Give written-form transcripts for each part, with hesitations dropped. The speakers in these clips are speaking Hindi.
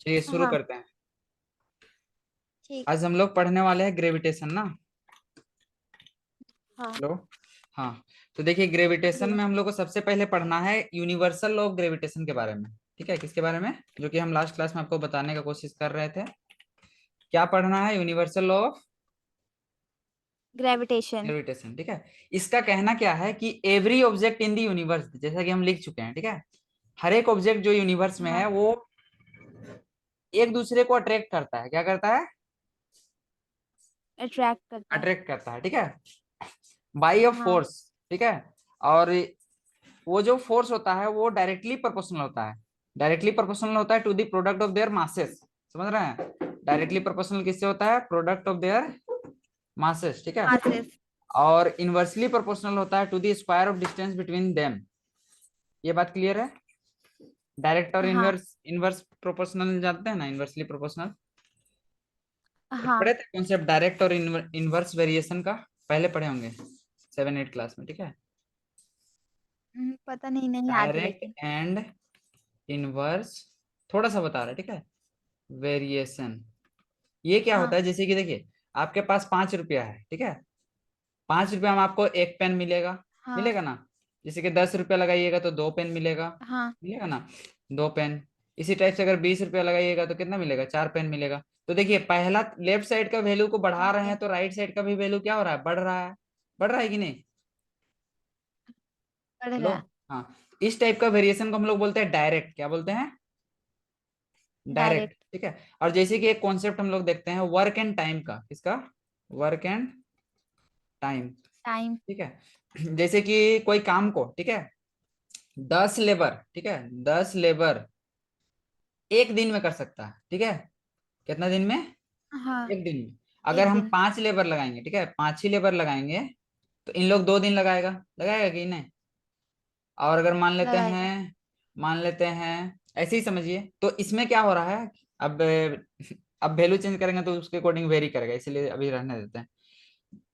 चलिए शुरू हाँ करते हैं। ठीक। आज हम लोग पढ़ने वाले हैं ग्रेविटेशन ना। हाँ हेलो। हाँ। तो देखिए ग्रेविटेशन जी। में हम लोग को सबसे पहले पढ़ना है यूनिवर्सल लॉ ऑफ ग्रेविटेशन के बारे में। ठीक है, किसके बारे में? जो कि हम लास्ट क्लास में आपको बताने का कोशिश कर रहे थे। क्या पढ़ना है? Universal law of gravitation. Gravitation. ठीक है। इसका कहना क्या है कि every object in the universe, जैसा कि हम लिख चुके हैं, ठीक है, हर एक ऑब्जेक्ट जो यूनिवर्स में हाँ है वो एक दूसरे को अट्रैक्ट करता है। क्या करता है? अट्रैक्ट करता है। अट्रैक्ट करता है। ठीक है, बाई अ हाँ फोर्स। ठीक है। और वो जो फोर्स होता है वो डायरेक्टली प्रोपोर्शनल होता है। डायरेक्टली प्रोपोर्शनल होता है to the product of their masses. समझ रहे हैं? डायरेक्टली प्रोपोर्शनल किससे होता है? Product of their masses. ठीक है। मासेस। और इनवर्सली प्रोपोर्शनल होता है to the square of distance between them. ये बात क्लियर है? डायरेक्ट और हाँ इनवर्स, इनवर्स प्रोपोर्शनल जानते हैं ना, इनवर्सली प्रोपोर्शनल। हाँ। पढ़े थे कॉन्सेप्ट डायरेक्ट और इनवर्स वेरिएशन का, पहले पढ़े होंगे 7-8 क्लास में। ठीक है। पता नहीं, नहीं याद है डायरेक्ट लेकिन। एंड इनवर्स, थोड़ा सा बता रहा है। ठीक है। वेरिएशन ये क्या हाँ होता है? जैसे कि देखिए, आपके पास 5 रुपया है। ठीक है। 5 रुपया में आपको एक पेन मिलेगा। हाँ मिलेगा ना? जैसे कि 10 रुपया लगाइएगा तो 2 पेन मिलेगा। हाँ मिलेगा ना? 2 पेन। इसी टाइप से अगर 20 रुपया लगाइएगा तो कितना मिलेगा? 4 पेन मिलेगा। तो देखिए, पहला लेफ्ट साइड का वैल्यू को बढ़ा ठीक रहे है। हैं तो राइट साइड का भी वैल्यू क्या हो रहा है? बढ़ रहा है। बढ़ रहा है कि नहीं? पढ़ हेलो। रहा। हाँ। इस टाइप का वेरिएशन को हम लोग बोलते हैं डायरेक्ट। क्या बोलते हैं? डायरेक्ट। डायरेक्ट। ठीक है। और जैसे कि एक कॉन्सेप्ट हम लोग देखते हैं वर्क एंड टाइम का। किसका? Work and time. टाइम। ठीक है। जैसे कि कोई काम को, ठीक है, 10 लेबर, ठीक है, 10 लेबर एक दिन में कर सकता है। ठीक है। कितना दिन में? हाँ एक दिन में। अगर एक हम दिन। 5 लेबर लगाएंगे, ठीक है, 5 ही लेबर लगाएंगे तो इन लोग 2 दिन लगाएगा। लगाएगा कि नहीं? और अगर लगाएगा। मान लेते हैं, ऐसे ही समझिए, तो इसमें क्या हो रहा है? अब अब वैल्यू चेंज करेंगे तो उसके अकॉर्डिंग वेरी करेगा, इसलिए अभी रहने देते हैं।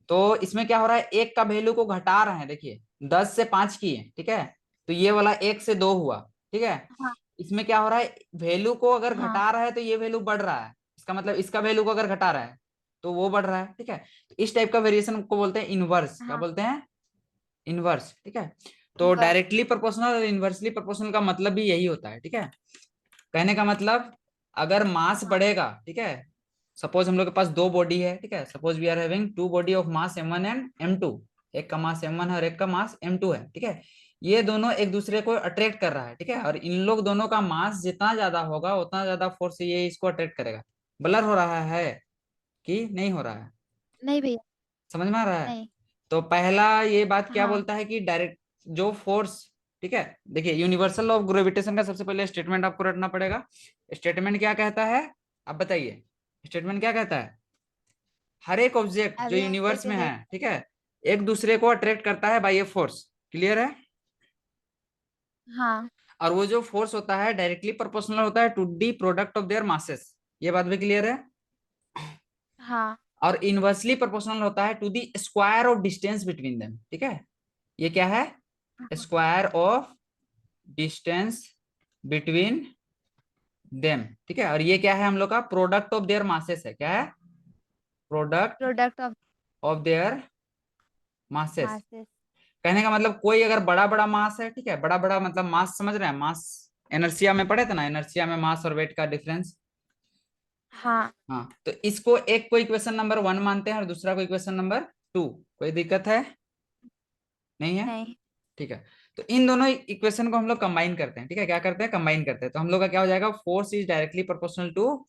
तो इसमें क्या हो रहा है? एक का वैल्यू को घटा रहे हैं। देखिए, 10 से 5 किए, ठीक है, तो ये वाला 1 से 2 हुआ। ठीक है। हाँ इसमें क्या हो रहा है? वैल्यू को अगर हाँ घटा रहा है तो ये वैल्यू बढ़ रहा है। इसका मतलब इसका वैल्यू को अगर घटा रहा है तो वो बढ़ रहा है। ठीक है। तो इस टाइप का वेरिएशन को बोलते हैं इनवर्स। क्या हाँ। बोलते हैं? इनवर्स। ठीक है। तो इनवर्स। डायरेक्टली प्रोपोर्शनल और इनवर्सली प्रोपोर्शनल का मतलब भी यही होता है। ठीक है। कहने का मतलब, अगर मास हाँ बढ़ेगा, ठीक है, सपोज हम लोग के पास 2 बॉडी है। ठीक है। Suppose we are having 2 body of mass m1 and m2। एक का मास m1 है और एक का मास m2 है। ठीक है। ये दोनों एक दूसरे को अट्रैक्ट कर रहा है। ठीक है। और इन लोग दोनों का मास जितना ज्यादा होगा उतना ज्यादा फोर्स ये इसको अट्रैक्ट करेगा। ब्लर हो रहा है कि नहीं हो रहा है? नहीं भैया। समझ में आ रहा है? नहीं। तो पहला ये बात क्या हाँ बोलता है कि डायरेक्ट जो फोर्स, ठीक है, देखिए यूनिवर्सल लॉ ऑफ ग्रेविटेशन का सबसे पहले स्टेटमेंट आपको रटना पड़ेगा। स्टेटमेंट क्या कहता है? आप बताइए। स्टेटमेंट क्या कहता है? हर एक ऑब्जेक्ट जो अभी यूनिवर्स एक में है, मिनट। ठीक है, एक दूसरे को अट्रैक्ट करता है बाय ए फोर्स। क्लियर है? हाँ और वो जो फोर्स होता है डायरेक्टली प्रोपोर्शनल होता है to the product of their masses. ये बात भी क्लियर है? हाँ और इनवर्सली प्रोपोर्शनल होता है to the square of distance between them. ठीक है। ये क्या है? हाँ। Square of distance between them. ठीक है। और ये क्या है? हम लोग का प्रोडक्ट ऑफ देयर मासेस है। क्या है? Product product of of their masses. Masses. कहने का मतलब, कोई अगर बड़ा बड़ा मास है, ठीक है, बड़ा बड़ा मतलब मास, समझ रहे हैं? मास एनर्सिया में पढ़े थे ना, एनर्सिया में मास और वेट का डिफरेंस। हाँ। हाँ, तो इसको एक को इक्वेशन नंबर 1 मानते हैं और दूसरा को इक्वेशन नंबर 2। कोई दिक्कत है? नहीं है? नहीं। ठीक है। तो इन दोनों इक्वेशन को हम लोग कंबाइन करते हैं। ठीक है। क्या करते हैं? कंबाइन करते हैं। तो हम लोग का क्या हो जाएगा? Force is directly proportional to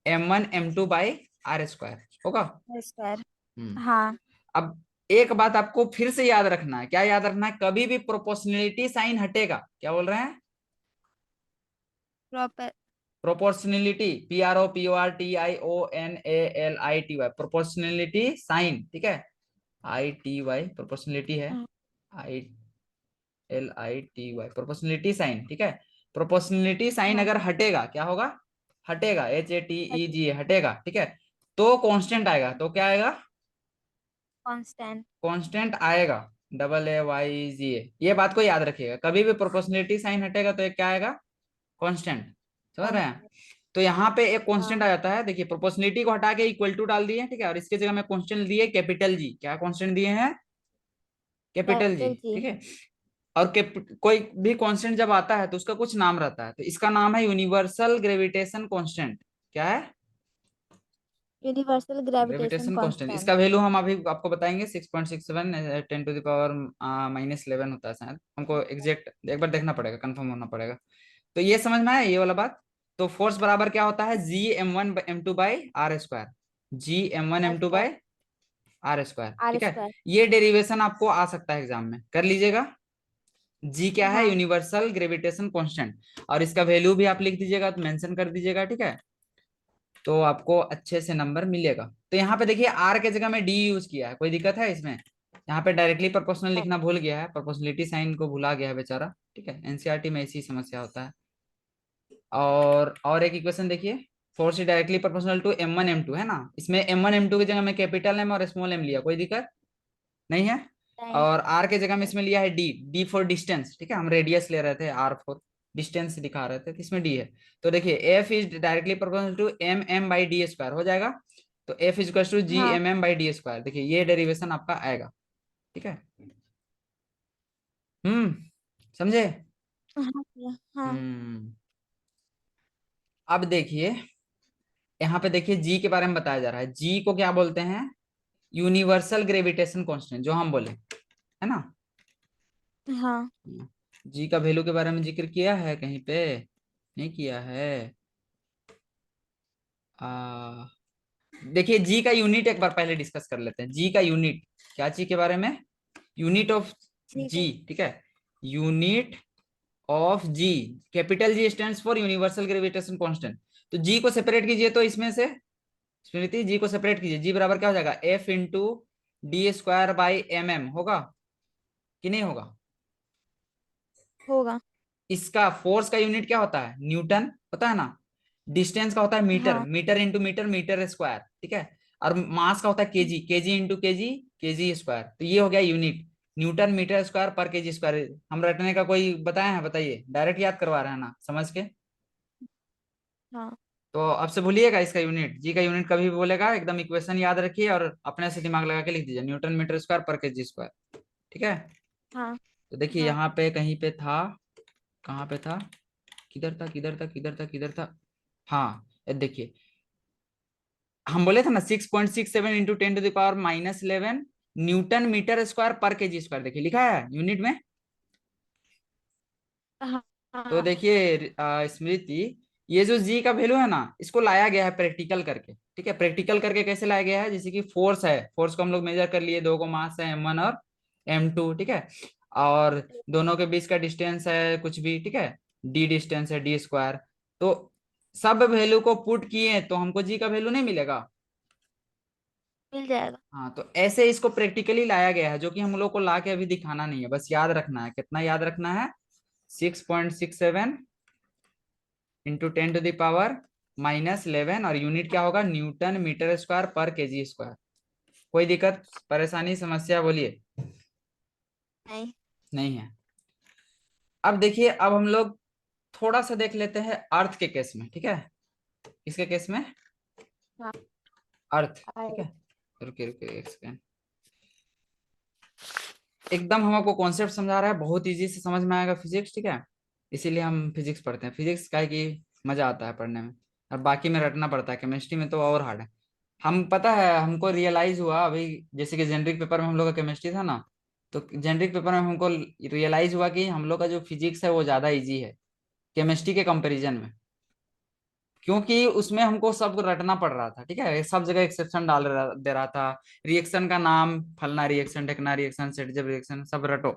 m1 m2 by R square होगा। स्क्वायर। हम्म। हाँ। अब एक बात आपको फिर से याद रखना है। क्या याद रखना है? कभी भी प्रोपोर्शनलिटी साइन हटेगा। क्या बोल रहे हैं? Proper. Proportionality, PROPORTIONALITY, proportionality sign. ठीक है। ITY प्रोपोर्शनलिटी है। ILITY proportionality sign. ठीक है। प्रोपोर्शनलिटी साइन हाँ। अगर हटेगा, क्या होगा? हटेगा, HATEG हटेगा। ठीक है। तो कांस्टेंट आएगा। तो क्या आएगा? कांस्टेंट। कांस्टेंट आएगा। AAYGA। ये बात को याद रखिएगा, कभी भी प्रोपोर्शनलिटी साइन हटेगा तो ये क्या आएगा? कांस्टेंट। समझ रहे हैं? कांस्टेंट। तो यहाँ पे एक कांस्टेंट हाँ, आ जाता है, देखिए प्रोपोर्शनलिटी को हटा के इक्वल टू डाल दिए, ठीक है, और इसके जगह में कांस्टेंट दिए कैपिटल जी। क्या कांस्टेंट दिए हैं? कैपिटल जी, कैपिटल जी। ठीक है। और कोई भी कांस्टेंट जब आता है तो उसका कुछ नाम रहता है, तो इसका नाम है यूनिवर्सल ग्रेविटेशन कांस्टेंट। क्या है? Universal gravitation gravitation constant. Constant. इसका वैल्यू हम अभी आपको बताएंगे, 6.67 10 to the power -11 होता है शायद, हमको एग्जैक्ट एक बार देखना पड़ेगा, कंफर्म होना पड़ेगा। तो ये समझ में आया ये वाला बात। तो फोर्स बराबर क्या होता है? G m1 m2 by r²। G m1 m2 square. by r², R ठीक है। स्क्वायर। ये डेरिवेशन आपको आ सकता है एग्जाम में, कर लीजिएगा। जी क्या है? हाँ। Universal gravitation constant. और इसका वैल्यू भी आप लिख दीजिएगा, तो मेंशन कर दीजिएगा, ठीक है। तो आपको अच्छे से नंबर मिलेगा। तो यहाँ पे देखिए आर के जगह में डी यूज किया है, कोई दिक्कत है इसमें? यहाँ पे डायरेक्टली प्रोपोर्शनल नहीं। लिखना भूल गया है, प्रोपोर्शनलिटी साइन को भुला गया है बेचारा, ठीक है। एनसीईआरटी में ऐसी समस्या होता है। और एक इक्वेशन देखिए, force directly proportional to m1 m2 है ना, इसमें m1 m2 की जगह में कैपिटल एम और स्मॉल एम लिया, कोई दिक्कत नहीं है। नहीं। और आर के जगह में इसमें लिया है डी, डी फॉर डिस्टेंस, ठीक है, हम रेडियस ले रहे थे, आर फॉर डिस्टेंस दिखा रहे थे, तो इसमें डी है। तो देखिए F is directly proportional to m m/d² हो जाएगा। तो एफ इज टू जी हाँ। M M by D square, देखिए ये डेरिवेशन आपका आएगा, ठीक है। समझे? हाँ भैया, हाँ। हम्म। अब देखिए यहाँ पे देखिए जी के बारे में बताया जा रहा है, जी को क्या बोलते हैं? यूनिवर्सल ग्रेविटेशन कांस्टेंट, जो हम बोले, है ना। हाँ। जी का वैल्यू के बारे में जिक्र किया है कहीं पे? नहीं किया है। आ, देखिए जी का यूनिट एक बार पहले डिस्कस कर लेते हैं, जी का यूनिट। क्या चीज के बारे में? यूनिट ऑफ ठीक जी, है। ठीक है। Unit of G, capital G stands for universal gravitation constant. तो जी को सेपरेट कीजिए, तो इसमें से स्मृति जी को सेपरेट कीजिए, जी बराबर क्या हो जाएगा? F × d² / होगा कि नहीं होगा? होगा। इसका फोर्स का यूनिट क्या होता है? न्यूटन होता है ना। डिस्टेंस का होता है मीटर, हाँ। Metre into metre, metre square, ठीक है। और मास का होता है KG, KG into KG, KG square. तो ये हो गया यूनिट, न्यूटन मीटर स्क्वायर पर केजी स्क्वायर। हम रटने का कोई बताए हैं? बताइए, डायरेक्ट याद करवा रहे हैं ना समझ के। हाँ। तो अब से भूलिएगा इसका यूनिट, जी का यूनिट कभी भी बोलेगा एकदम इक्वेशन याद रखिए और अपने से दिमाग लगा के लिख दीजिए, न्यूटन मीटर स्क्वायर पर केजी स्क्वायर, ठीक है। हाँ। तो देखिए हाँ। यहाँ पे कहीं पे था, कहाँ पे था, किधर था किधर था किधर था किधर था, हाँ ये देखिए, हम बोले थे ना 6.67 × 10⁻⁻11 न्यूटन मीटर स्क्वायर पर केजी स्क्वायर, देखिए लिखा है यूनिट में। हाँ। तो हाँ। देखिए स्मृति, ये जो जी का वैल्यू है ना, इसको लाया गया है प्रैक्टिकल करके, ठीक है। प्रैक्टिकल करके कैसे लाया गया है? जैसे कि फोर्स है, फोर्स को हम लोग मेजर कर लिए, दो को मास है m1 और m2, ठीक है। और दोनों के बीच का डिस्टेंस है कुछ भी, ठीक है, डी डिस्टेंस है d²। तो सब वैल्यू को पुट किए तो हमको जी का वैल्यू नहीं मिलेगा। मिल जाएगा। हाँ, तो ऐसे इसको प्रैक्टिकली लाया गया है, जो कि हम लोग को ला के अभी दिखाना नहीं है, बस याद रखना है। कितना याद रखना है? 6.67 × 10⁻⁻11 और यूनिट क्या होगा? न्यूटन मीटर स्क्वायर पर केजी स्क्वायर। कोई दिक्कत परेशानी समस्या बोलिए? नहीं। नहीं है। अब देखिए, अब हम लोग थोड़ा सा देख लेते हैं अर्थ के केस में, ठीक है। किसके केस में? हाँ। अर्थ, ठीक आए। है। रुकिए रुकिए एक सेकेंड, एकदम हम आपको कॉन्सेप्ट समझा रहा है, बहुत इजी से समझ में आएगा फिजिक्स, ठीक है। इसीलिए हम फिजिक्स पढ़ते हैं, फिजिक्स का है कि मजा आता है पढ़ने में, और बाकी में रटना पड़ता है, केमिस्ट्री में तो और हार्ड है। हम पता है हमको रियलाइज हुआ अभी, जैसे कि जेनरिक पेपर में हम लोग का केमिस्ट्री था ना, तो जेनरिक पेपर में हमको रियलाइज हुआ कि हम लोग का जो फिजिक्स है वो ज्यादा इजी है केमिस्ट्री के कंपैरिजन में, क्योंकि उसमें हमको सब रटना पड़ रहा था, ठीक है, सब जगह एक्सेप्शन दे रहा था, रिएक्शन का नाम, फलना रिएक्शन, ढेकना रिएक्शन, सेटजब रिएक्शन, सब रटो।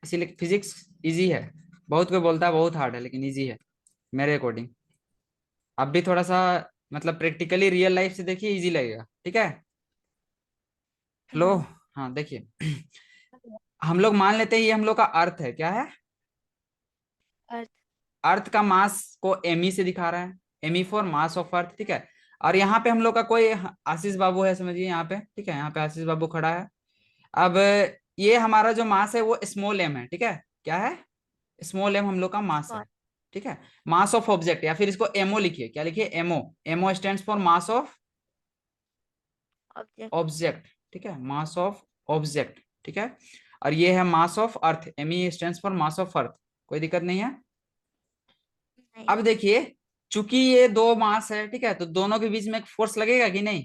इसीलिए फिजिक्स इजी है। बहुत कोई बोलता है बहुत हार्ड है, लेकिन इजी है मेरे अकॉर्डिंग। अब भी थोड़ा सा मतलब प्रैक्टिकली रियल लाइफ से देखिए, इजी लगेगा, ठीक है। हेलो। हाँ। हाँ देखिए, हम लोग मान लेते हैं ये हम लोग का अर्थ है, क्या है? अर्थ। अर्थ का मास को एमई से दिखा रहा है, एमई फॉर मास ऑफ अर्थ, ठीक है। और यहाँ पे हम लोग का कोई आशीष बाबू है, समझिए यहाँ पे, ठीक है, यहाँ पे आशीष बाबू खड़ा है। अब ये हमारा जो मास है वो स्मॉल एम है, ठीक है। क्या है? स्मॉल एम हम लोग का मास है, स्मॉल। ठीक है, मास ऑफ ऑब्जेक्ट, या फिर इसको एमओ लिखिए, क्या लिखिए, MO. MO stands for mass of object. Object, ठीक है, मास ऑफ ऑब्जेक्ट, ठीक है। और ये है मास of earth, ME stands for mass of अर्थ। कोई दिक्कत नहीं है। नहीं। अब देखिए, चूंकि ये दो मास है, ठीक है, तो दोनों के बीच में एक फोर्स लगेगा कि नहीं?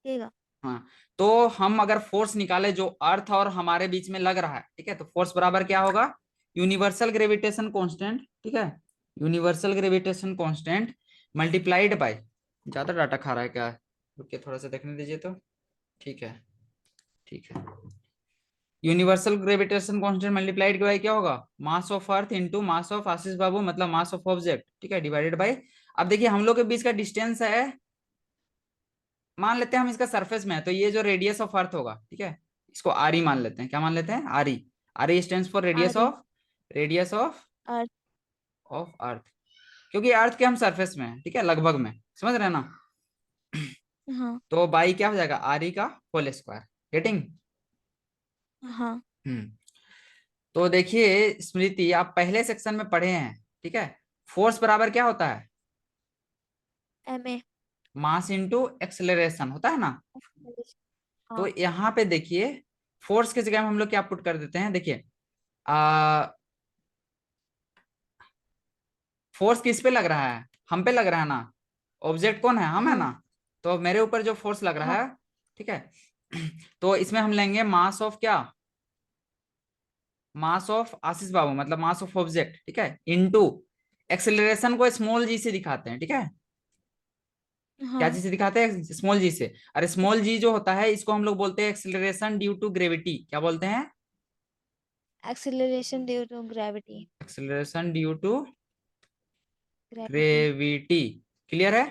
लगेगा। हाँ, तो हम अगर फोर्स निकाले जो अर्थ और हमारे बीच में लग रहा है, ठीक है, तो फोर्स बराबर क्या होगा, यूनिवर्सल ग्रेविटेशन कांस्टेंट, ठीक है, universal gravitation constant multiplied bye, ज्यादा डाटा खा रहा है क्या? रुकिए थोड़ा सा देखने दीजिए तो। ठीक है, ठीक है, universal gravitation constant multiplied by क्या होगा, mass of earth into mass of Ashish babu, मतलब मास ऑफ ऑब्जेक्ट, ठीक है, डिवाइडेड बाय। अब देखिए हम लोग के बीच का डिस्टेंस है, मान लेते हैं हम इसका सरफेस में है, तो ये जो रेडियस ऑफ अर्थ होगा, ठीक है, इसको आर ई मान लेते हैं, क्या मान लेते हैं, R E. R E stands for radius आरी। Of, radius of earth. Of earth, क्योंकि अर्थ के हम सरफेस में है, ठीक है, लगभग में, समझ रहे हैं ना? हाँ। तो बाई क्या हो जाएगा, आर ई का होल स्क्वायर, गेटिंग। हाँ। हम्म। तो देखिए स्मृति, आप पहले सेक्शन में पढ़े हैं, ठीक है, फोर्स बराबर क्या होता है, M A. Mass into acceleration होता है ना? तो हाँ। यहाँ पे देखिए, फोर्स की जगह में हम लोग क्या पुट कर देते हैं, देखिए आ फोर्स किस पे लग रहा है, हम पे लग रहा है ना, ऑब्जेक्ट कौन है, हम है हाँ। ना, तो मेरे ऊपर जो फोर्स लग हाँ। रहा है, ठीक है, तो इसमें हम लेंगे मास ऑफ क्या, मास ऑफ आशीष बाबू, मतलब मास ऑफ ऑब्जेक्ट, ठीक है, इनटू एक्सेलरेशन को स्मॉल जी से दिखाते हैं, ठीक है, क्या हाँ। जी से दिखाते हैं, स्मॉल जी से। अरे स्मॉल जी जो होता है इसको हम लोग बोलते हैं एक्सेलरेशन ड्यू टू ग्रेविटी, क्या बोलते हैं, acceleration due to gravity. Acceleration due to gravity. Gravity. Clear है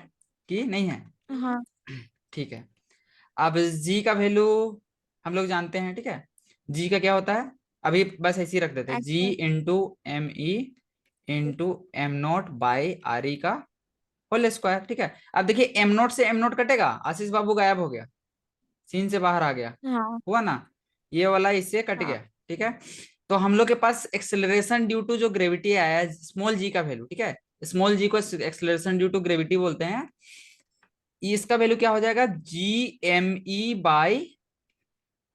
कि नहीं है? हाँ। ठीक है। अब जी का वैल्यू हम लोग जानते हैं, ठीक है, जी का क्या होता है, अभी बस ऐसे ही रख देते हैं, जी एक्सेल। Into M E into M naught by R E का होल स्क्वायर, ठीक है। अब देखिए एम नॉट से एम नॉट कटेगा, आशीष बाबू गायब हो गया, सीन से बाहर आ गया, हाँ। हुआ ना, ये वाला इससे कट हाँ। गया, ठीक है। तो हम लोग के पास एक्सेलरेशन ड्यू टू जो ग्रेविटी आया है, स्मॉल जी का वैल्यू, ठीक है, स्मॉल जी को एक्सेलरेशन ड्यू टू ग्रेविटी बोलते हैं, इसका वैल्यू क्या हो जाएगा, G M E by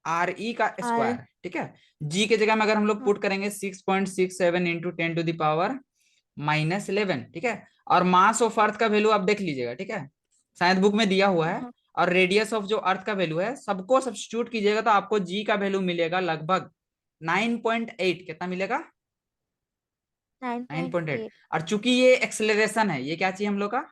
R E का आर। स्क्वायर, ठीक है। जी के जगह में अगर हम लोग हाँ। पुट करेंगे 6.67 इंटू 10 टू द पावर -11, ठीक है। और मास ऑफ अर्थ का वैल्यू आप देख लीजिएगा, ठीक है, शायद बुक में दिया हुआ है। हाँ। और रेडियस ऑफ जो अर्थ का वैल्यू है, सबको सब्स्टिट्यूट कीजिएगा तो आपको जी का वैल्यू मिलेगा लगभग 9.8, कितना मिलेगा, 9.8। 9.8। और चूंकि ये एक्सेलरेशन है, ये क्या चाहिए हम लोग का,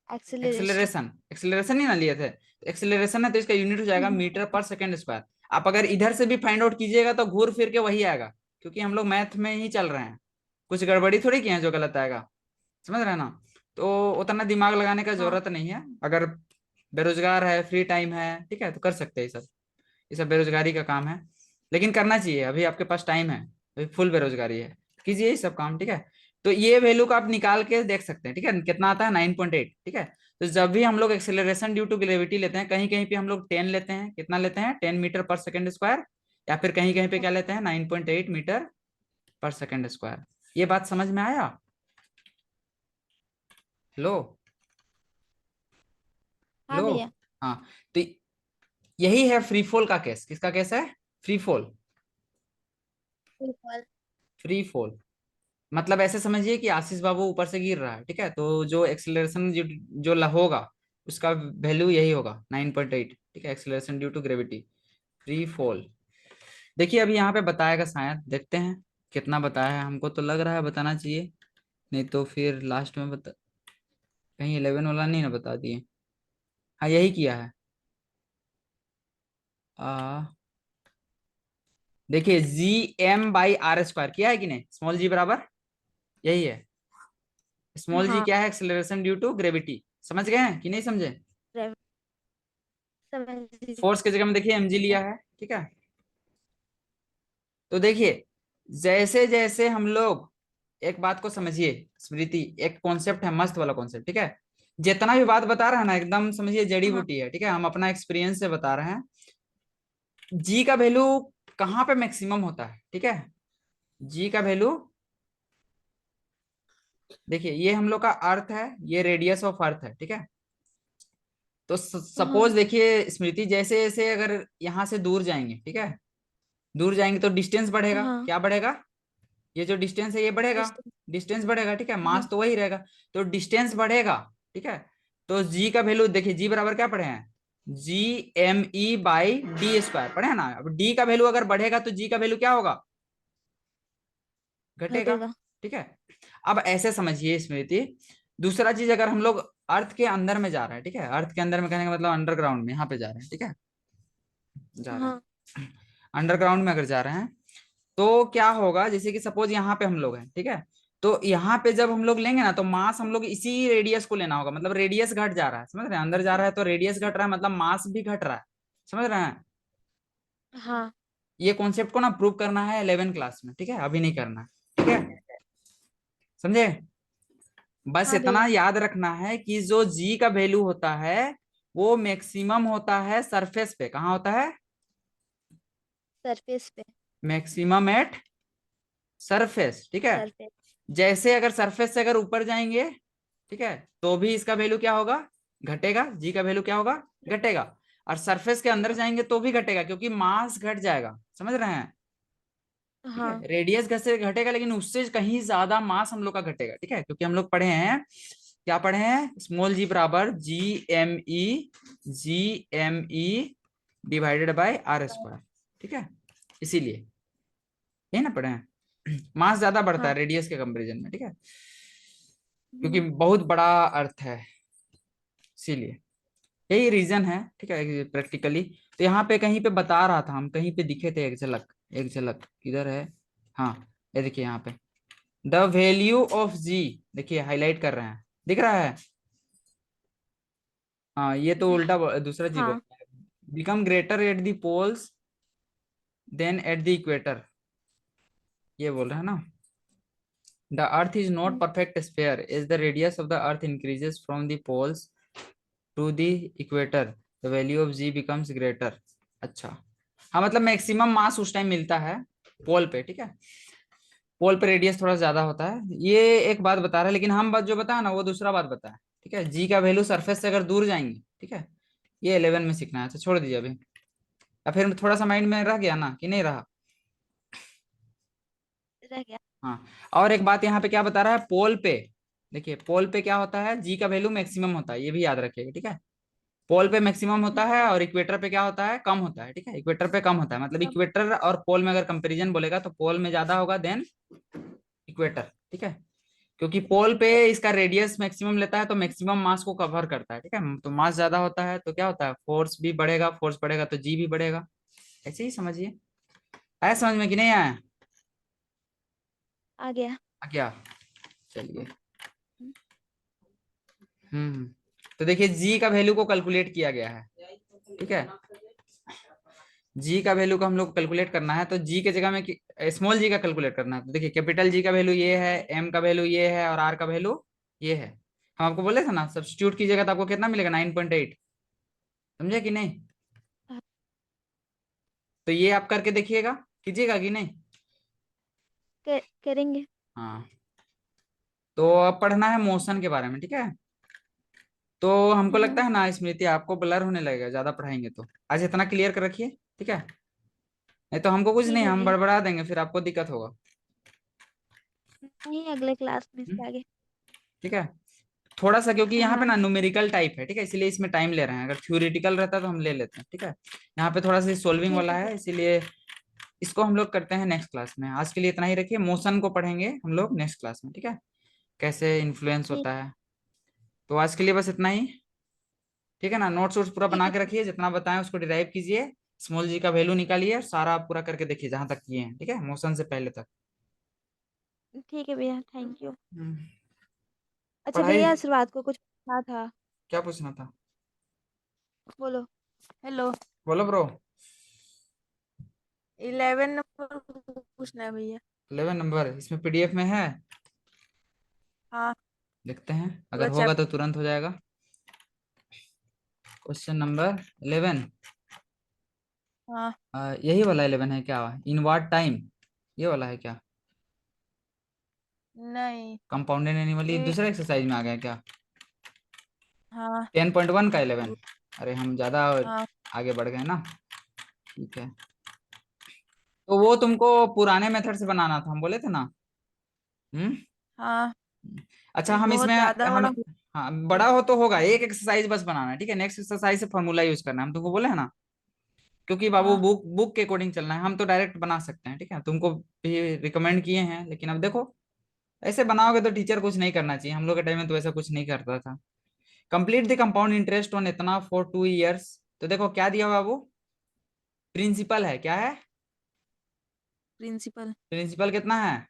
एक्सेलरेशन। एक्सेलरेशन, एक्सेलरेशन ही ना लिए थे, तो एक्सेलरेशन है तो इसका यूनिट हो जाएगा मीटर पर सेकंड स्क्वायर। आप अगर इधर से भी फाइंड आउट कीजिएगा तो घूर फिर के वही आएगा, क्योंकि हम लोग मैथ में ही चल रहे हैं, कुछ गड़बड़ी थोड़ी की है जो गलत आएगा, समझ रहे हैं ना? तो उतना दिमाग लगाने का हाँ। जरूरत नहीं है, अगर बेरोजगार है, फ्री टाइम है, ठीक है, तो कर सकते हैं ये सब, ये सब बेरोजगारी का काम है, लेकिन करना चाहिए, अभी आपके पास टाइम है, अभी फुल बेरोजगारी है, कीजिए ये सब काम, ठीक है। तो ये वैल्यू का आप निकाल के देख सकते हैं, ठीक है, कितना आता है, 9.8, ठीक है। तो जब भी हम लोग एक्सेलरेशन ड्यू टू ग्रेविटी लेते हैं, कहीं कहीं पे हम लोग 10 लेते हैं, कितना लेते हैं, 10 मीटर पर सेकंड स्क्वायर, या फिर कहीं कहीं पे क्या लेते हैं, 9.8 मीटर पर सेकंड स्क्वायर। ये बात समझ में आया? लो, हाँ लो। भैया। हाँ, तो यही है फ्री फॉल का केस, किसका केस है, फ्री फॉल, बिल्कुल। फ्री फॉल, मतलब ऐसे समझिए कि आशीष बाबू ऊपर से गिर रहा है, ठीक है, तो जो एक्सेलरेशन जो होगा उसका वैल्यू यही होगा 9.8, ठीक है, acceleration due to gravity, free fall. देखिए अभी यहाँ पे बताएगा शायद, देखते हैं कितना बताया है, हमको तो लग रहा है बताना चाहिए, नहीं तो फिर लास्ट में बता, कहीं 11 वाला नहीं ना बता दिए, हाँ यही किया है। देखिए G M by R square किया है कि नहीं, स्मॉल जी बराबर यही है, स्मॉल जी हाँ। क्या है, एक्सेलरेशन ड्यू टू ग्रेविटी, समझ गए हैं कि नहीं समझे? ग्रेव- समझ फोर्स की जगह में देखिए एमजी लिया गए। है, ठीक है। तो देखिए जैसे जैसे हम लोग, एक बात को समझिए स्मृति, एक कॉन्सेप्ट है मस्त वाला कॉन्सेप्ट, ठीक है, जितना भी बात बता रहा है ना एकदम समझिए जड़ी हाँ। बूटी है, ठीक है, हम अपना एक्सपीरियंस से बता रहे हैं। जी का वैल्यू कहाँ पे मैक्सिमम होता है, ठीक है, जी का वैल्यू देखिए ये हम लोग का अर्थ है, ये रेडियस ऑफ अर्थ है, ठीक है। तो सपोज हाँ देखिए स्मृति, जैसे जैसे अगर यहाँ से दूर जाएंगे, ठीक है, दूर जाएंगे तो डिस्टेंस बढ़ेगा, हाँ। क्या बढ़ेगा, ये जो डिस्टेंस है ये बढ़ेगा, डिस्टेंस। डिस्टेंस बढ़ेगा, ठीक है, हाँ मास तो वही रहेगा। तो डिस्टेंस बढ़ेगा, ठीक है। तो जी का वैल्यू देखिए, जी बराबर क्या पढ़े हैं, G m e/d² पढ़े हैं ना। अब डी का वैल्यू अगर बढ़ेगा तो जी का वैल्यू क्या होगा, घटेगा, घटेगा। ठीक है। अब ऐसे समझिए स्मृति, दूसरा चीज, अगर हम लोग अर्थ के अंदर में जा रहे हैं, ठीक है, अर्थ के अंदर में कहने का मतलब अंडरग्राउंड में यहाँ पे जा रहे हैं, ठीक है, जा रहे हाँ हैं अंडरग्राउंड में अगर जा रहे हैं, तो क्या होगा, जैसे कि सपोज यहाँ पे हम लोग हैं, ठीक है, तो यहाँ पे जब हम लोग लेंगे ना, तो मास हम लोग इसी रेडियस को लेना होगा, मतलब रेडियस घट जा रहा है, समझ रहे हैं, अंदर जा रहा है तो रेडियस घट रहा है, मतलब मास भी घट रहा है, समझ रहे हैं। हाँ ये कॉन्सेप्ट को ना प्रूव करना है 11 क्लास में, ठीक है, अभी नहीं करना है, ठीक है, समझे। बस हाँ इतना भैया। याद रखना है कि जो जी का वैल्यू होता है वो मैक्सिमम होता है सरफेस पे, कहाँ होता है, सरफेस पे। मैक्सिमम एट सरफेस, ठीक है। सरफेस। जैसे अगर सरफेस से अगर ऊपर जाएंगे, ठीक है, तो भी इसका वैल्यू क्या होगा, घटेगा, जी का वैल्यू क्या होगा, घटेगा। और सरफेस के अंदर जाएंगे तो भी घटेगा, क्योंकि मास घट जाएगा, समझ रहे हैं, ठीक है, हाँ रेडियस से घटेगा लेकिन उससे कहीं ज्यादा मास हम लोग का घटेगा, ठीक है, क्योंकि हम लोग पढ़े हैं, क्या पढ़े हैं, स्मॉल जी बराबर G M E divided by r², ठीक है, इसीलिए यही ना पढ़े हैं। मास ज्यादा बढ़ता है हाँ। रेडियस के कंपैरिजन में, ठीक है, क्योंकि हम्म, बहुत बड़ा अर्थ है, इसीलिए यही रीजन है, ठीक है, प्रैक्टिकली। तो यहाँ पे कहीं पे बता रहा था, हम कहीं पे दिखे थे, एक झलक, एक झलक किधर है, हाँ, ये देखिए यहाँ पे, द वैल्यू ऑफ जी, देखिए हाईलाइट कर रहे हैं, दिख रहा है, हाँ, ये तो उल्टा दूसरा जी बोल हाँ। रहा है, become greater at the poles than at the equator, ये बोल रहा है ना। The earth is not hmm, perfect sphere is the radius of the earth increases from the poles to the equator, the value of G becomes greater. अच्छा, हाँ, मतलब मैक्सिमम मास उस टाइम मिलता है पोल पे, ठीक है, पोल पे रेडियस थोड़ा ज्यादा होता है, ये एक बात बता रहा है, लेकिन हम बात जो बताया ना वो दूसरा बात बताया, ठीक है, जी का वैल्यू सरफेस से अगर दूर जाएंगे, ठीक है, ये 11 में सीखना है, तो छोड़ दीजिए अभी, या फिर थोड़ा सा माइंड में रह गया ना कि नहीं रहा। रह गया। हाँ, और एक बात यहाँ पे क्या बता रहा है, पोल पे, देखिए पोल पे क्या होता है, जी का वैल्यू मैक्सिमम होता है, ये भी याद रखिएगा, ठीक है, पोल पे मैक्सिमम होता है और इक्वेटर पे क्या होता है, कम होता है, ठीक है, इक्वेटर पे कम होता है, मतलब कम। इक्वेटर और पोल में अगर कंपैरिजन बोलेगा तो पोल में ज्यादा होगा देन इक्वेटर, ठीक है, क्योंकि पोल पे इसका रेडियस मैक्सिमम लेता है तो मैक्सिमम मास को कवर करता है, ठीक है, तो मास ज्यादा होता है तो क्या होता है, फोर्स भी बढ़ेगा, फोर्स बढ़ेगा तो जी भी बढ़ेगा, ऐसे ही समझिए, आया समझ में कि नहीं आया, आ गया। आ गया, चलिए। हम्म, हम्म, तो देखिए जी का वैल्यू को कैलकुलेट किया गया है, ठीक है, जी का वैल्यू को हम लोग कैलकुलेट करना है, तो जी के जगह में स्मॉल जी का कैलकुलेट करना है, तो देखिए कैपिटल जी का वैल्यू ये है, एम का वैल्यू ये है और आर का वैल्यू ये है, हम आपको बोले थे ना सब्स्टिट्यूट कीजिएगा तो आपको कितना मिलेगा, 9.8, समझे कि नहीं। हाँ, तो ये आप करके देखिएगा, कीजिएगा कि नहीं। करेंगे। हाँ, तो अब पढ़ना है मोशन के बारे में, ठीक है, तो हमको लगता हम्म, है ना स्मृति आपको ब्लर होने लगेगा ज्यादा पढ़ाएंगे तो, आज इतना क्लियर कर रखिए, ठीक है, नहीं तो हमको कुछ ठीक नहीं, है हम भैया। बड़बड़ा देंगे फिर आपको दिक्कत होगा। नहीं, अगले क्लास में हम्म, इसके आगे। ठीक है, थोड़ा सा क्योंकि यहाँ पे हाँ ना न्यूमेरिकल टाइप है, ठीक है, इसीलिए इसमें टाइम ले रहे हैं, अगर थ्योरेटिकल रहता तो हम ले लेते हैं, ठीक है, यहाँ पे थोड़ा सा सोल्विंग ठीक वाला है है, भैया। इसीलिए इसको हम लोग करते हैं नेक्स्ट क्लास में, आज के लिए इतना ही रखिए, मोशन को पढ़ेंगे हम लोग नेक्स्ट क्लास में, ठीक है, कैसे इन्फ्लुएंस ठीक। होता है। तो आज के लिए बस इतना ही, ठीक है ना, नोट्स वोट्स पूरा ठीक बना है के भैया। रखिए, जितना बताएं उसको डिराइव कीजिए, स्मॉल जी का वैल्यू निकालिए, सारा आप पूरा करके देखिए जहां तक किए हैं, ठीक है, मोशन से पहले तक। ठीक है भैया, थैंक यू। हम्म, अच्छा पढ़ाई, भैया, आशीर्वाद को कुछ पूछना था। क्या पूछना था, बोलो। हेलो। बोलो ब्रो। 11 नंबर पूछना है भैया। 11 नंबर इसमें पीडीएफ में है, हाँ। देखते हैं पूरा अगर होगा तो चैप्टर। तुरंत हो जाएगा। क्वेश्चन नंबर 11, हाँ। यही वाला 11 है क्या, इन व्हाट टाइम, ये वाला है क्या, नहीं। कंपाउंडेड एनिमल ये ये दूसरे एक्सरसाइज में आ गया क्या? हाँ 10.1 का 11। दू- अरे हम ज्यादा हाँ आगे बढ़ गए ना। ठीक है, तो वो तुमको पुराने मेथड से बनाना था, हम बोले थे ना। हम्म। हाँ। अच्छा, ये हम बहुत इसमें ज्यादा हम बड़ा हाँ बड़ा हो तो होगा, एक एक्सरसाइज बस बनाना है, ठीक है। नेक्स्ट एक्सरसाइज से फॉर्मूला यूज करना है, हम तुमको बोले है ना। क्योंकि बाबू हाँ बुक बुक के अकॉर्डिंग चलना है, हम तो डायरेक्ट बना सकते हैं, ठीक है। तुमको भी रिकमेंड किए हैं, लेकिन अब देखो ऐसे बनाओगे तो टीचर कुछ नहीं करना चाहिए, हम लोग के टाइम में तो ऐसा कुछ नहीं करता था। Complete the compound interest on इतना फॉर 2 years। तो देखो क्या दिया बाबू, प्रिंसिपल है, क्या है? प्रिंसिपल प्रिंसिपल कितना है?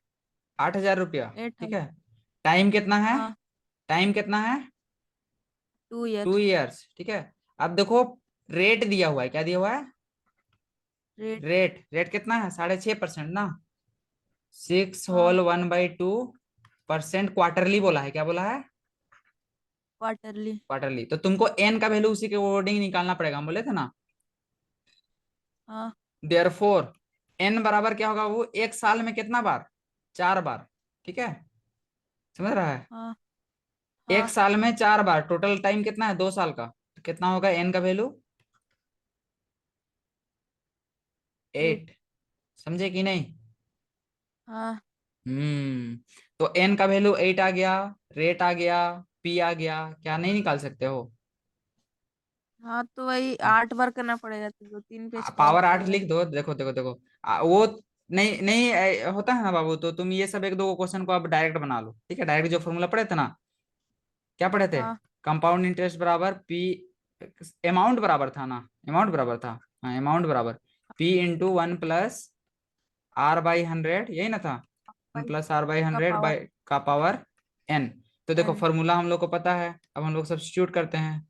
8,000 रुपया। एट ठीक थाउजेंड है। टाइम कितना है? हाँ टाइम कितना है? 2 ईयर 2 years, ठीक है। अब देखो रेट दिया हुआ है, क्या दिया हुआ है? रेट रेट रेट कितना है? 6.5% ना। सिक्स हाँ होल 1/2% क्वार्टरली बोला है, क्या बोला है? Quarterly quarterly. तो तुमको एन का वैल्यू उसी के अकॉर्डिंग निकालना पड़ेगा, हम बोले थे ना। हाँ देयरफॉर एन बराबर क्या होगा, वो एक साल में कितना बार? 4 बार। ठीक है, समझ रहा है? हाँ एक हाँ साल में 4 बार, टोटल टाइम कितना है? 2 साल का। तो कितना होगा एन का वैल्यू? 8 8। समझे कि नहीं? हाँ हम्म। तो एन का वैल्यू 8 आ गया, रेट आ गया, पी आ गया, क्या नहीं निकाल सकते हो? हाँ तो वही 8 बार करना पड़ेगा तो 2 3 पेज करना पावर 8 पड़ेगा। लिख दो, देखो देखो देखो। वो नहीं नहीं होता है ना बाबू, तो तुम ये सब एक दो क्वेश्चन को आप डायरेक्ट बना लो, ठीक है। डायरेक्ट जो फॉर्मूला पढ़े थे ना, क्या पढ़े थे? हाँ कंपाउंड इंटरेस्ट बराबर पी, अमाउंट बराबर था ना, अमाउंट बराबर था। हाँ, अमाउंट बराबर पी इंटू 1 + R/100, यही ना था? वन भाई प्लस आर बाई का हंड्रेड पावर बाई का पावर n। तो देखो एन फॉर्मूला हम लोग को पता है, अब हम लोग सब्स्टिट्यूट करते हैं,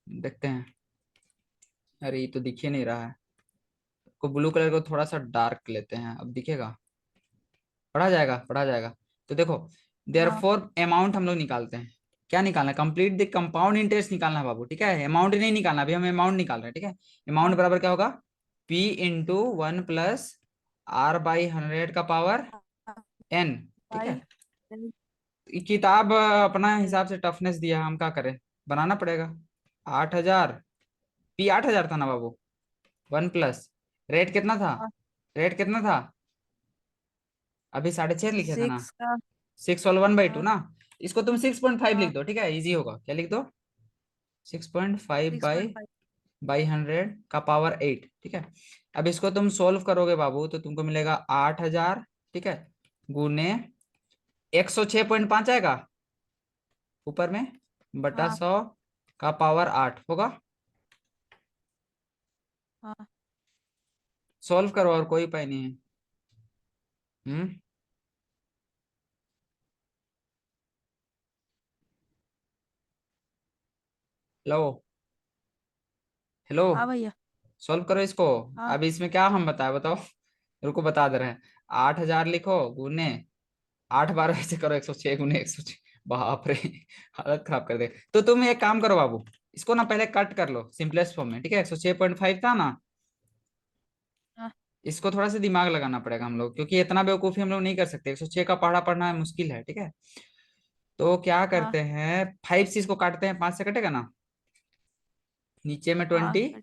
देखते हैं। अरे ये तो दिख ही नहीं रहा है। को ब्लू कलर को थोड़ा सा डार्क लेते हैं, अब दिखेगा? पढ़ा जाएगा, पढ़ा जाएगा। तो देखो हाँ देयरफॉर अमाउंट हम लोग निकालते हैं। क्या निकालना है? कंप्लीट द कंपाउंड इंटरेस्ट निकालना है बाबू, ठीक है। अमाउंट नहीं निकालना, अभी हम अमाउंट निकाल रहे हैं, ठीक है। अमाउंट हाँ बराबर क्या होगा? P इंटू 1 + R/100 का पावर n। ठीक है। भाई ये किताब अपना हिसाब से टफनेस दिया है, हम क्या करें, बनाना पड़ेगा। 8,000, P 8,000 था ना बाबू। 1 + रेट कितना था? हाँ रेट कितना था? अभी 6.5 लिखे थे ना। 6 का 6 होल 1/2 हाँ ना। इसको तुम 6.5 हाँ लिख दो, ठीक है, इजी होगा। क्या लिख दो? 6.5 six by point five by 100 का पावर 8, ठीक है। अब इसको तुम सोल्व करोगे बाबू, तो तुमको मिलेगा 8,000, ठीक है, गुने 106.5 आएगा ऊपर में, बटा हाँ 100 का पावर 8 होगा। हाँ सॉल्व करो, और कोई उपाय नहीं है। हम्म। Hello, hello. हाँ भैया सॉल्व करो इसको। हाँ अब इसमें क्या हम बताए, बताओ। रुको बता दे रहे हैं। 8,000 लिखो, गुने 8 बार ऐसे करो, 106 गुने 106। बाप रे, हालत खराब कर दे। तो तुम एक काम करो बाबू, इसको ना पहले कट कर लो सिंपलेस्ट फॉर्म में, ठीक है। 106.5 था ना, हाँ इसको थोड़ा सा दिमाग लगाना पड़ेगा हम लोग, क्योंकि इतना बेवकूफी हम लोग नहीं कर सकते। 106 का पढ़ा पढ़ना मुश्किल है, ठीक है। तो क्या हाँ करते हैं, 5 से इसको काटते हैं, 5 से कटेगा ना। नीचे में हाँ 20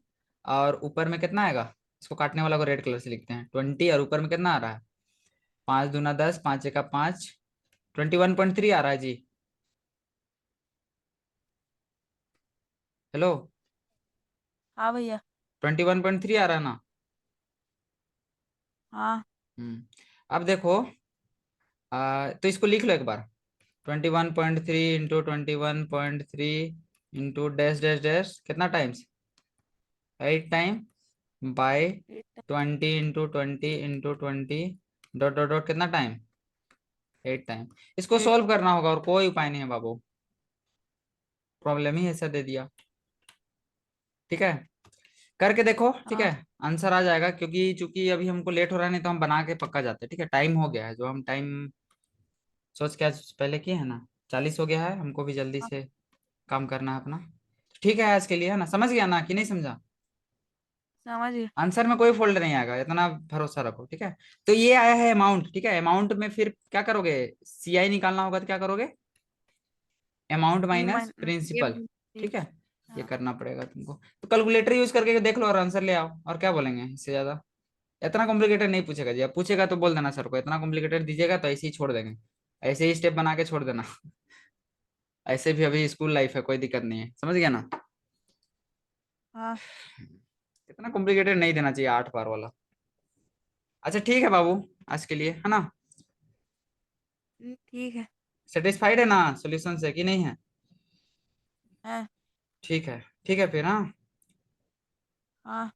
और ऊपर में कितना आएगा? इसको काटने वाला को रेड कलर से लिखते हैं, 20 और ऊपर में कितना आ रहा है? 5 दूना 10, 5 1 का 5, 21.3 आ रहा है जी। हेलो। हाँ भैया 21.3 आ रहा है ना? हाँ अब देखो, तो इसको लिख लो एक बार। 21.3 into 21.3 into dash dash dash कितना times? 8 time by 20 into 20 into 20 dot dot dot कितना टाइम? 8 टाइम। इसको 8 सॉल्व करना होगा, और कोई उपाय नहीं है बाबू, प्रॉब्लम ही ऐसा दे दिया। ठीक है, करके देखो, ठीक है। हाँ आंसर आ जाएगा, क्योंकि चूंकि अभी हमको लेट हो रहा है, नहीं तो हम बना के पक्का जाते, ठीक है। टाइम हो गया है, जो हम टाइम सोच के आज पहले किए हैं ना, 40 हो गया है, हमको भी जल्दी हाँ से काम करना है अपना। ठीक है, आज के लिए है ना, समझ गया ना कि नहीं समझा? समझ गए। आंसर में कोई फोल्ड नहीं आएगा, इतना भरोसा रखो, ठीक है। तो ये आया है अमाउंट, ठीक है। अमाउंट में फिर क्या करोगे, सीआई निकालना होगा तो क्या करोगे, amount P minus minus principal, ठीक है। ये हाँ। करना पड़ेगा तुमको, तो कैलकुलेटर यूज करके देख लो और आंसर ले आओ, और क्या बोलेंगे इससे ज्यादा। इतना कॉम्प्लिकेटेड नहीं पूछेगा जी, अब पूछेगा तो बोल देना सर को, इतना कॉम्प्लिकेटेड दीजिएगा तो ऐसे ही छोड़ देंगे, ऐसे ही स्टेप बना के छोड़ देना। ऐसे भी अभी स्कूल लाइफ है, कोई दिक्कत नहीं है, समझ गया ना। हाँ। इतना कॉम्प्लिकेटेड नहीं देना चाहिए 8 बार वाला। अच्छा ठीक है बाबू, आज के लिए है ना, ठीक है। सेटिस्फाइड है ना सोल्यूशन से कि नहीं है। हाँ। ठीक है, ठीक है फिर, हाँ। हाँ।